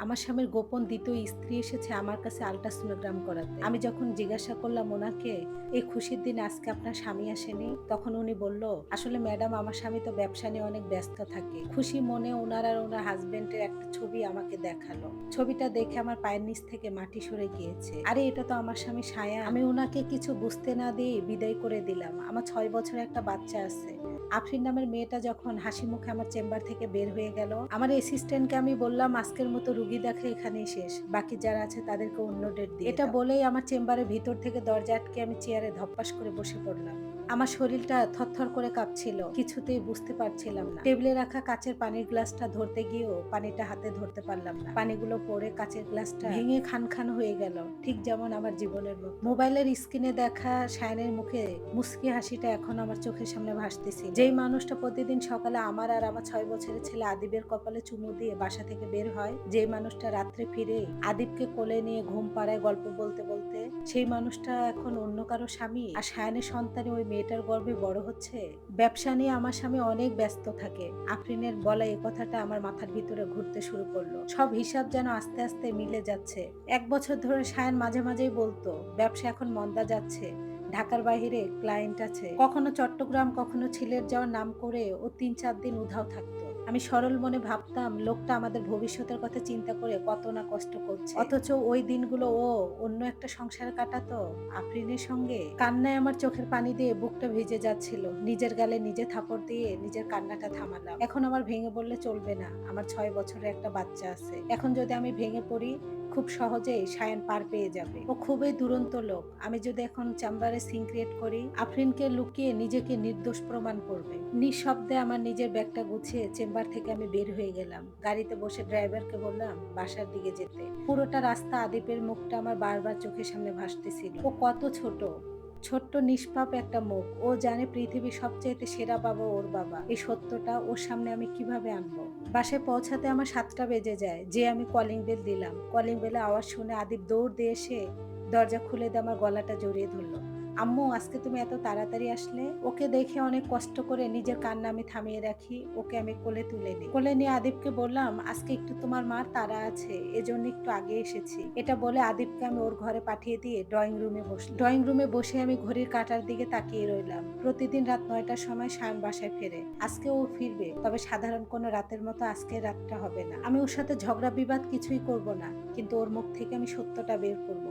আমার স্বামীর গোপন দ্বিতীয় স্ত্রী এসেছে আমার কাছে আল্ট্রাসোনোগ্রাম করাতে। আমি যখন জিজ্ঞাসা করলাম ওনাকে, এই খুশির দিনে আজকে আপনার স্বামী আসেনি? তখন উনি বলল, আসলে ম্যাডাম আমার স্বামী তো ব্যবসা নিয়ে অনেক ব্যস্ত থাকে। খুশি মনে ওনার আর ওনার হাজবেন্ডের একটা ছবি আমাকে দেখালো। ছবিটা দেখে আমার পায়ের নিচ থেকে মাটি সরে গিয়েছে। আরে এটা তো আমার স্বামী সায়ান। আমি ওনাকে কিছু বুঝতে না দিয়ে বিদায় করে দিলাম। আমার 6 বছরের একটা বাচ্চা আছে। আফরিন নামের মেয়েটা যখন হাসি মুখে আমার চেম্বার থেকে বের হয়ে গেল, আমার অ্যাসিস্ট্যান্টকে আমি বললাম আজকের মতো রুগী দেখা এখানেই শেষ, বাকি যারা আছে তাদেরকে অন্য ডেট দিয়ে এটা দাও। বলেই আমার চেম্বারের ভিতর থেকে দরজা আটকে আমি চেয়ারে ধপ্পাস করে বসে পড়লাম। আমার শরীরটা থরথর করে কাঁপছিল, কিছুতেই বুঝতে পারছিলাম না। টেবিলে রাখা কাচের পানির গ্লাসটা ধরতে গিয়েও পানিটা হাতে ধরতে পারলাম না। পানিগুলো পড়ে কাচের গ্লাসটা ভেঙে খান খান হয়ে গেল, ঠিক যেমন আমার জীবনের মতো। মোবাইলের স্ক্রিনে দেখা সায়নের মুখে মুচকি হাসিটা এখন আমার চোখের সামনে ভাসতেছিল। যেই মানুষটা প্রতিদিন সকালে আমার আর আমার 6 বছরের ছেলে আদিবের কপালে চুমু দিয়ে বাসা থেকে বের হয়, যেই মানুষটা রাত্রে ফিরে আদিবকে কোলে নিয়ে ঘুম পাড়ায় গল্প বলতে বলতে, সেই মানুষটা এখন অন্য কারো স্বামী, আর সায়নের সন্তানে ওই মেয়েটার গর্ভে বড় হচ্ছে। ব্যবসা নিয়ে আমার স্বামী অনেক ব্যস্ত থাকে। আফরিনের বলা এই কথাটা আমার মাথার ভিতরে ঘুরতে শুরু করলো। সব হিসাব যেন আস্তে আস্তে মিলে যাচ্ছে। 1 বছর ধরে সায়ন মাঝে মাঝেই বলতো ব্যবসা এখন মন্দা যাচ্ছে, ঢাকার বাইরে ক্লায়েন্ট আছে। কখনো চট্টগ্রাম, কখনো সিলেট যাওয়ার নাম করে ও 3-4 দিন উধাও থাকতো। আমি সরল মনে ভাবতাম লোকটা আমাদের ভবিষ্যতের কথা চিন্তা করে কত না কষ্ট করছে, অথচ ওই দিনগুলো ও অন্য একটা সংসারে কাটাতো আফরিনের সঙ্গে। কান্নায় আমার চোখের পানি দিয়ে বুকটা ভিজে যাচ্ছিল। নিজের গালে নিজে থাপড় দিয়ে নিজের কান্নাটা থামালাম। এখন আমার ভেঙে বললে চলবে না, আমার 6 বছরের একটা বাচ্চা আছে। এখন যদি আমি ভেঙে পড়ি, খুব সহজেই সায়ন পার পেয়ে যাবে। ও খুবই দুরন্ত লোক। আমি যদি এখন চেম্বারে সিন ক্রিয়েট করি, আফরিনকে লুকিয়ে নিজেকে নির্দোষ প্রমাণ করবে। নিঃশব্দে আমার নিজের ব্যাগটা গুছিয়ে চেম্বার থেকে আমি বের হয়ে গেলাম। গাড়িতে বসে ড্রাইভারকে বললাম বাসার দিকে যেতে। পুরোটা রাস্তা আদিপের মুখটা আমার বারবার চোখের সামনে ভাসতেছিল। ও কত ছোট, ছোট্ট নিষ্পাপ একটা মুখ। ও জানে পৃথিবীর সবচাইতে সেরা বাবা ওর বাবা। এই সত্যটা ওর সামনে আমি কিভাবে আনবো? বাসায় পৌঁছাতে আমার 7টা বেজে যায়। যে আমি কলিং বেল দিলাম, কলিং বেলে আওয়াজ শুনে আদিব দৌড় দিয়ে এসে দরজা খুলে দিয়ে আমার গলাটা জড়িয়ে ধরলো। আম্মু, আজকে তুমি এত তাড়াতাড়ি আসলে? ওকে দেখে অনেক কষ্ট করে নিজের কান্না আমি থামিয়ে রাখি। ওকে আমি কোলে তুলে নিই। কোলে নিয়ে আদিবকে বললাম আজকে একটু তোমার মার তাড়া আছে, এজন্য একটু আগে এসেছি। এটা বলে আদিবকে আমি ওর ঘরে পাঠিয়ে দিয়ে ড্রয়িং রুমে বসলাম। ড্রয়িং রুমে বসে আমি ঘড়ির কাঁটার দিকে তাকিয়ে রইলাম। প্রতিদিন রাত 9টার সময় সায়ন বাসায় ফেরে। আজকে ও ফিরবে, তবে সাধারণ কোনো রাতের মতো আজকের রাতটা হবে না। আমি ওর সাথে ঝগড়া বিবাদ কিছুই করব না, কিন্তু ওর মুখ থেকে আমি সত্যটা বের করব।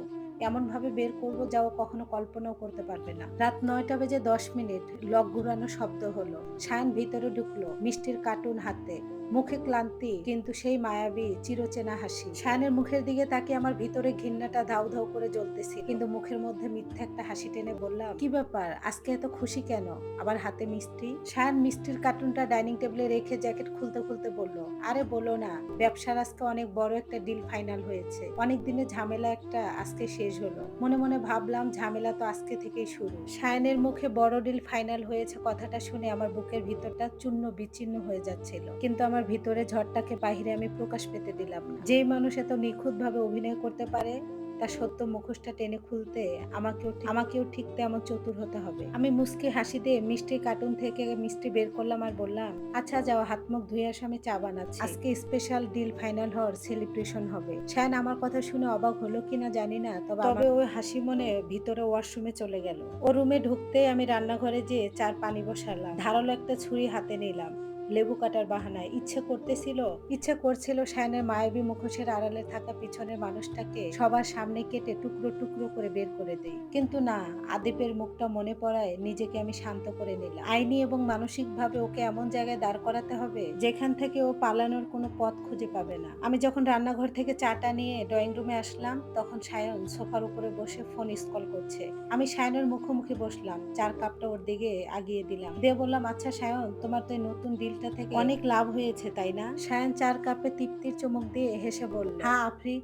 এমন ভাবে বের করব যা ও কখনো কল্পনাও করতে পারবে না। রাত 9টা বেজে 10 মিনিট লক ঘুরানো শব্দ হলো। সায়ন ভিতরে ঢুকলো মিষ্টির কার্টুন হাতে, মুখে ক্লান্তি কিন্তু সেই মায়াবী চিরচেনা হাসি। সায়নের মুখের দিকে তাকিয়ে আমার ভিতরে ঘৃণাটা ধাউ ধাউ করে জ্বলতেছিল, কিন্তু মুখের মধ্যে মিথ্যা একটা হাসি টেনে বললাম, কি ব্যাপার, আজকে এত খুশি কেন? আবার হাতে মিষ্টি। সায়ন মিষ্টির কার্টুনটা ডাইনিং টেবিলে রেখে জ্যাকেট খুলতে খুলতে বলল, আরে বলো না, ব্যবসার আজকে অনেক বড় একটা ডিল ফাইনাল হয়েছে। অনেক দিনের ঝামেলা একটা আজকে শেষ হলো। মনে মনে ভাবলাম ঝামেলা তো আজকে থেকেই শুরু। সায়নের মুখে বড় ডিল ফাইনাল হয়েছে কথাটা শুনে আমার বুকের ভিতরটা চূর্ণ বিচ্ছিন্ন হয়ে যাচ্ছিল, কিন্তু আমার ভিতরে ঝড়টাকে বাহিরে আমি প্রকাশ পেতে দিলাম না। যেই মানুষ এত নিখুঁত ভাবে অভিনয় করতে পারে, তার সত্য মুখোশটা টেনে খুলতে আমাকেও ঠিক তেমন চতুর হতে হবে। আমি মুচকি হাসি দিয়ে মিষ্টির কার্টুন থেকে মিষ্টি বের করলাম আর বললাম, আচ্ছা যাও, হাত মুখ ধুয়ে আসো, আমি চা বানাচ্ছি। আজকে স্পেশাল ডিল ফাইনাল হওয়ার সেলিব্রেশন হবে। শায়ন আমার কথা শুনে অবাক হলো কিনা জানি না, তবে ওই হাসি মনে ভিতরে ওয়াশরুমে চলে গেল। ও রুমে ঢুকতেই আমি রান্নাঘরে যেয়ে চার পানি বসালাম। ধারালো একটা ছুরি হাতে নিলাম, লেবু কাটার বাহানায়। ইচ্ছে করছিল শায়নের মায়াবী মুখোশের আড়ালে থাকা পিছনের মানুষটাকে সবার সামনে কেটে টুকরো টুকরো করে বের করে দেই, কিন্তু না, আদিপের মুখটা মনে পড়ায় নিজেকে আমি শান্ত করে নিলাম। আইনি এবং মানসিক ভাবে ওকে এমন জায়গায় দাঁড় করাতে হবে যেখান থেকে ও পালানোর কোনো পথ খুঁজে পাবে না। আমি যখন রান্নাঘর থেকে চাটা নিয়ে ড্রয়িং রুমে আসলাম, তখন সায়ন সোফার উপরে বসে ফোন স্ক্রল করছে। আমি সায়নের মুখোমুখি বসলাম, চার কাপটা ওর দিকে আগিয়ে দিলাম, দিয়ে বললাম, আচ্ছা সায়ন, তোমার তো এই নতুন ডিলটা থেকে অনেক লাভ হয়েছে তাই না? সায়ন চার কাপে তৃপ্তির চুমুক দিয়ে হেসে বলল, হ্যাঁ আফরি,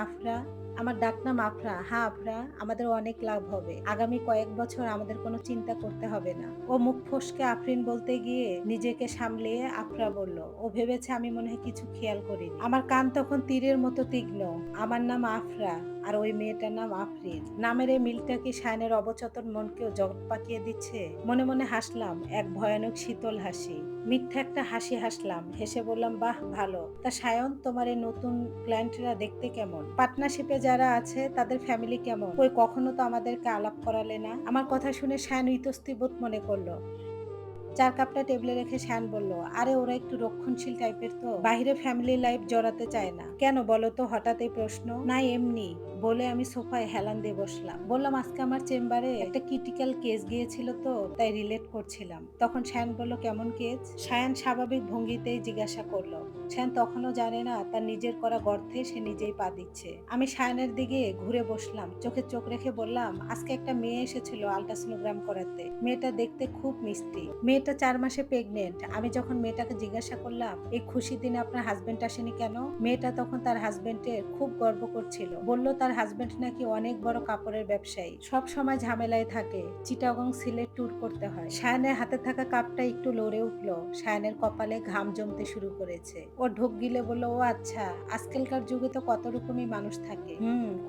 আফরা, আমার ডাকনাম আফরা। হ্যাঁ আফরা, আমাদের অনেক লাভ হবে। আগামী কয়েক বছর আমাদের কোনো চিন্তা করতে হবে না। ও মুখ ফসকে আফরিন বলতে গিয়ে নিজেকে সামলিয়ে আফরা বলল। ও ভেবেছে আমি মনে হয় কিছু খেয়াল করিনি। আমার কান তখন তীরের মতো তীক্ষ্ণ। আমার নাম আফরা, আর ওই মেয়েটার নাম আফরিন। নামের এই মিলটা কি সায়নের অবচেতন মনকেও জগ পাকিয়ে দিচ্ছে? মনে মনে হাসলাম এক ভয়ানক শীতল হাসি। মিথ্যা একটা হাসি হাসলাম, হেসে বললাম, বাহ ভালো। তা সায়ন, তোমার এই নতুন ক্লায়েন্টরা দেখতে কেমন? পার্টনারশিপে যারা আছে তাদের ফ্যামিলি কেমন? কই কখনো তো আমাদেরকে আলাপ করালে না। আমার কথা শুনে সায়ন ইতস্তি বোধ মনে করলো। চার কাপটা টেবিলে রেখে শান বলল, আরে ওরা একটু রক্ষণশীল টাইপের, তো বাইরে ফ্যামিলি লাইফ জড়াতে চায় না। কেন বলো তো হঠাৎ এই প্রশ্ন? না এমনি, বলে আমি সোফায় হেলান দিয়ে বসলাম। বললাম, আজকে আমার চেম্বারে একটা ক্রিটিক্যাল কেস গিয়েছিল, তো তাই রিলেট করছিলাম। তখন শায়ন বলল, কেমন কেস? শায়ন স্বাভাবিক ভঙ্গিতেই জিজ্ঞাসা করলো। শায়ন তখনও জানে না তার নিজের করা গর্তে সে নিজেই পা দিচ্ছে। আমি শায়নের দিকে ঘুরে বসলাম, চোখে চোখ রেখে বললাম, আজকে একটা মেয়ে এসেছিল আল্ট্রাসোনোগ্রাম করাতে। মেয়েটা দেখতে খুব মিষ্টি। মেয়েটা 4 মাসে প্রেগনেন্ট। আমি যখন মেয়েটাকে জিজ্ঞাসা করলাম, এই খুশির দিনে আপনার হাজবেন্ড আসেনি কেন? মেয়েটা তখন তার হাজবেন্ডের খুব গর্ব করছিল। বলল তার হাজবেন্ড নাকি অনেক বড় কাপড়ের ব্যবসায়ী, সব সময় ঝামেলায় থাকে, চিটাগং সিলেট ট্যুর করতে হয়। শায়নের হাতে থাকা কাপটা একটু লড়ে উঠলো। শায়নের কপালে ঘাম জমতে শুরু করেছে। ও ঢোক গিলে বলল, ও আচ্ছা, আজকালকার যুগে তো কত রকমই মানুষ থাকে।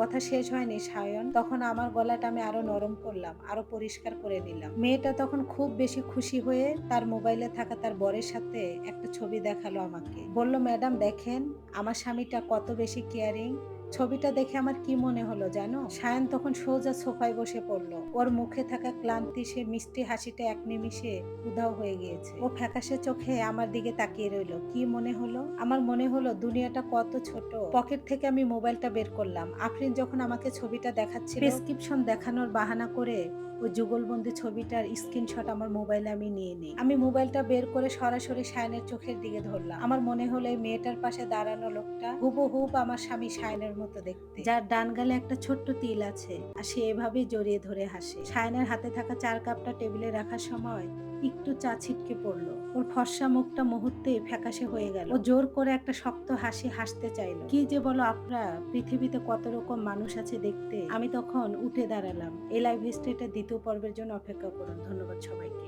কথা শেষ হয়নি সায়ন, তখন আমার গলাটা আমি আরো নরম করলাম, আরো পরিষ্কার করে নিলাম। মেয়েটা তখন খুব বেশি খুশি হয়ে তার মোবাইলে থাকা তার বরের সাথে একটা ছবি দেখালো আমাকে। বলল, ম্যাডাম দেখেন, আমার স্বামীটা কত বেশি কেয়ারিং। ছবিটা দেখে আমার কি মনে হলো জানো? সায়ন তখন সোজা সোফায় বসে পড়লো। ওর মুখে থাকা ক্লান্তি, সে মিষ্টি হাসিটা এক নিমিষে উধাও হয়ে গিয়েছে। ও ফ্যাকাশে চোখে আমার দিকে তাকিয়ে রইলো। কি মনে হলো? আমার মনে হলো দুনিয়াটা কত ছোট। পকেট থেকে আমি মোবাইলটা বের করলাম। আফরিন যখন আমাকে ছবিটা দেখাচ্ছিল, প্রেসক্রিপশন দেখানোর বাহানা করে ওই যুগলবন্দি ছবিটার স্ক্রিনশট আমার মোবাইলে আমি নিয়ে নিই। আমি মোবাইলটা বের করে সরাসরি শায়নের চোখের দিকে ধরলাম। আমার মনে হলো এই মেয়েটার পাশে দাঁড়ানো লোকটা হুবহুব আমার স্বামী শায়নের মতো দেখতে, যার ডান গালে একটা ছোট্ট তিল আছে, আর সে এভাবেই জড়িয়ে ধরে হাসে। শায়নের হাতে থাকা 4 কাপটা টেবিলে রাখার সময় একটু চা ছিটকে পড়লো। ওর ফর্সা মুখটা মুহূর্তে ফ্যাকাশে হয়ে গেল। ও জোর করে একটা শক্ত হাসি হাসতে চাইলো। কি যে বলো আপরা, পৃথিবীতে কত রকম মানুষ আছে দেখতে। আমি তখন উঠে দাঁড়ালাম। এই লাইভ হিস্ট্রিটা দ্বিতীয় পর্বের জন্য অপেক্ষা করুন। ধন্যবাদ সবাইকে।